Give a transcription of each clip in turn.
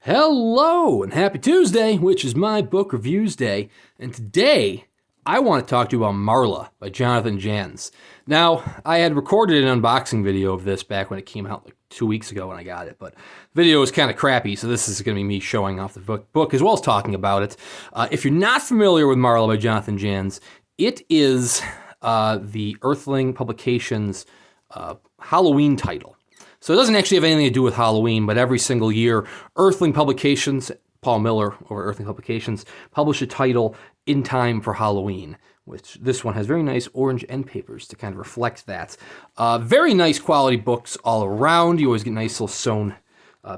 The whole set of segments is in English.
Hello and happy Tuesday, which is my book reviews day. And today I want to talk to you about Marla by Jonathan Janz. Now, I had recorded an unboxing video of this back when it came out like 2 weeks ago when I got it, but the video was kind of crappy, so this is going to be me showing off the book as well as talking about it. If you're not familiar with Marla by Jonathan Janz, it is the Earthling Publications Halloween title. So it doesn't actually have anything to do with Halloween, but every single year, Earthling Publications, Paul Miller over Earthling Publications, publish a title in time for Halloween, which this one has very nice orange end papers to kind of reflect that. Very nice quality books all around. You always get nice little sewn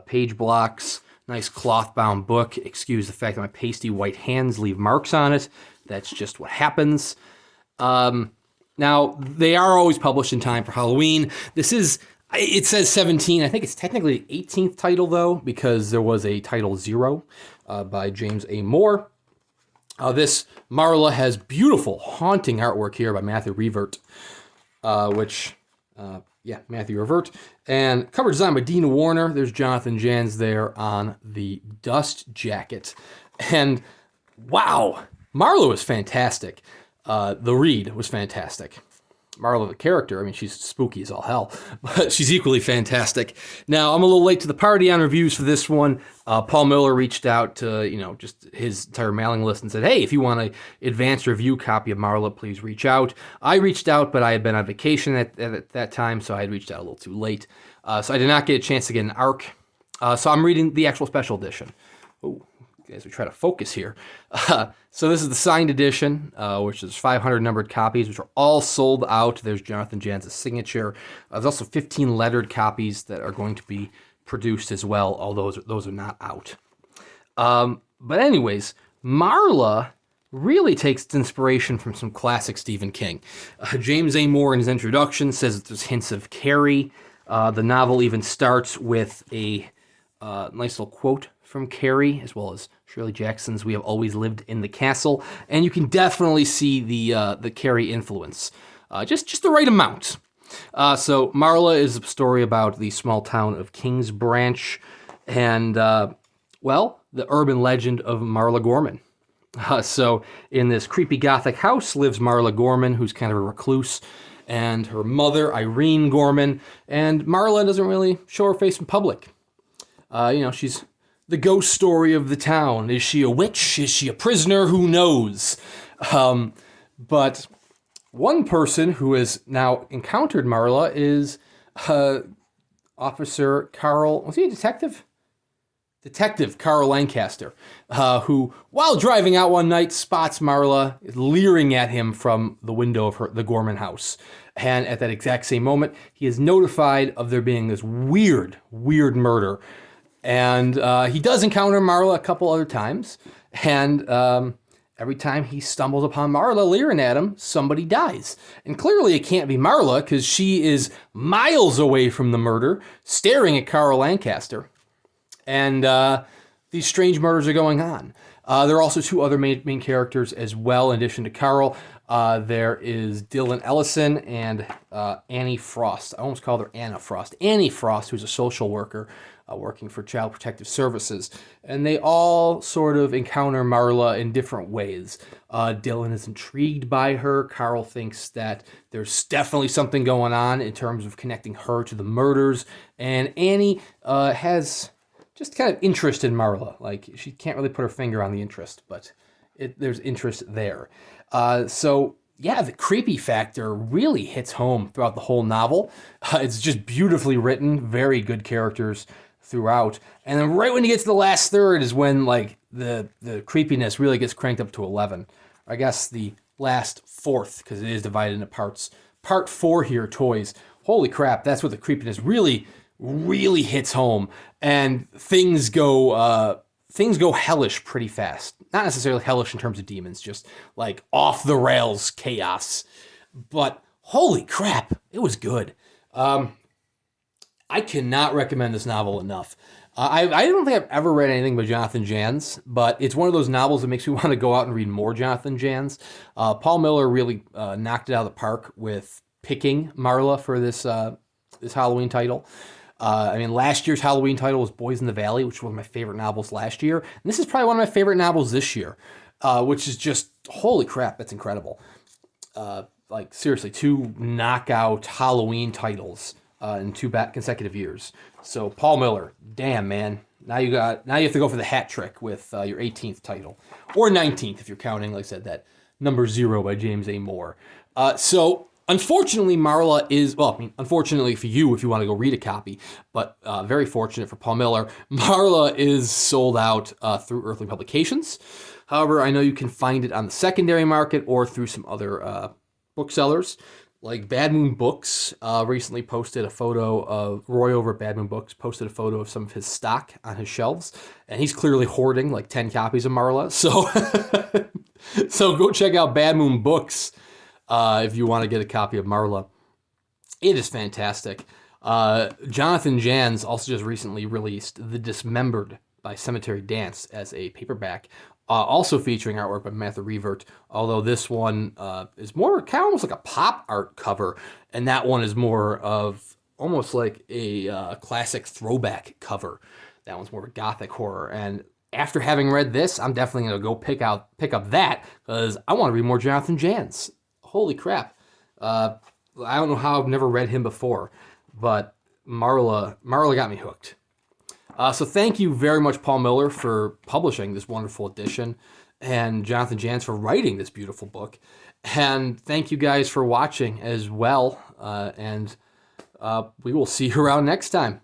page blocks, nice cloth-bound book. Excuse the fact that my pasty white hands leave marks on it. That's just what happens. Now, they are always published in time for Halloween. It says 17. I think it's technically the 18th title, though, because there was a title 0 by James A. Moore. This Marla has beautiful, haunting artwork here by Matthew Revert, Matthew Revert. And cover design by Dina Warner. There's Jonathan Janz there on the dust jacket. And wow, Marla was fantastic. The read was fantastic. Marla, the character, I mean, she's spooky as all hell, but she's equally fantastic. Now, I'm a little late to the party on reviews for this one. Paul Miller reached out to, just his entire mailing list and said, hey, if you want an advanced review copy of Marla, please reach out. I reached out, but I had been on vacation at that time, so I had reached out a little too late. So I did not get a chance to get an ARC. So I'm reading the actual special edition. Oh, as we try to focus here. So this is the signed edition, which is 500 numbered copies, which are all sold out. There's Jonathan Janz's signature. There's also 15 lettered copies that are going to be produced as well, although those are not out. But anyways, Marla really takes its inspiration from some classic Stephen King. James A. Moore in his introduction says that there's hints of Carrie. The novel even starts with a nice little quote from Carrie, as well as Shirley Jackson's "We Have Always Lived in the Castle," and you can definitely see the Carrie influence, just the right amount. So Marla is a story about the small town of Kings Branch, and the urban legend of Marla Gorman. So in this creepy Gothic house lives Marla Gorman, who's kind of a recluse, and her mother Irene Gorman, and Marla doesn't really show her face in public. She's the ghost story of the town. Is she a witch? Is she a prisoner? Who knows? But one person who has now encountered Marla is Officer Carl. Was he a detective? Detective Carl Lancaster, who, while driving out one night, spots Marla leering at him from the window of the Gorman house. And at that exact same moment, he is notified of there being this weird murder. And he does encounter Marla a couple other times, and every time he stumbles upon Marla leering at him, somebody dies. And clearly it can't be Marla, because she is miles away from the murder, staring at Carl Lancaster. And these strange murders are going on. There are also two other main characters as well, in addition to Carl. There is Dylan Ellison and Annie Frost. I almost called her Anna Frost. Annie Frost, who's a social worker, working for Child Protective Services. And they all sort of encounter Marla in different ways. Dylan is intrigued by her. Carl thinks that there's definitely something going on in terms of connecting her to the murders. And Annie has just kind of interest in Marla. Like, she can't really put her finger on the interest, but there's interest there. The creepy factor really hits home throughout the whole novel. It's just beautifully written, very good characters throughout. And then right when you get to the last third is when the creepiness really gets cranked up to 11. I guess the last fourth, because it is divided into parts. Part 4 here, toys. Holy crap, that's what the creepiness really hits home. And things go hellish pretty fast. Not necessarily hellish in terms of demons, just like off the rails chaos. But holy crap, it was good. I cannot recommend this novel enough. I don't think I've ever read anything by Jonathan Janz, but it's one of those novels that makes me want to go out and read more Jonathan Janz. Paul Miller really knocked it out of the park with picking Marla for this Halloween title. I mean, last year's Halloween title was Boys in the Valley, which was one of my favorite novels last year. And this is probably one of my favorite novels this year, which is just, holy crap, that's incredible. Like, seriously, 2 knockout Halloween titles in 2 consecutive years. So, Paul Miller, damn, man. Now you have to go for the hat trick with your 18th title. Or 19th, if you're counting, like I said, that number 0 by James A. Moore. So, unfortunately, Marla is, well, I mean, unfortunately for you if you want to go read a copy, but very fortunate for Paul Miller, Marla is sold out through Earthling Publications. However, I know you can find it on the secondary market or through some other booksellers. Like Bad Moon Books recently posted a photo of, Roy over at Bad Moon Books posted a photo of some of his stock on his shelves, and he's clearly hoarding like 10 copies of Marla. So, so go check out Bad Moon Books if you want to get a copy of Marla. It is fantastic. Jonathan Janz also just recently released The Dismembered by Cemetery Dance as a paperback. Also featuring artwork by Michael Revert, although this one is more kind of almost like a pop art cover, and that one is more of almost like a classic throwback cover. That one's more of a gothic horror, and after having read this, I'm definitely going to go pick up that, because I want to read more Jonathan Janz. Holy crap. I don't know how I've never read him before, but Marla got me hooked. So thank you very much, Paul Miller, for publishing this wonderful edition, and Jonathan Janz for writing this beautiful book. And thank you guys for watching as well, and we will see you around next time.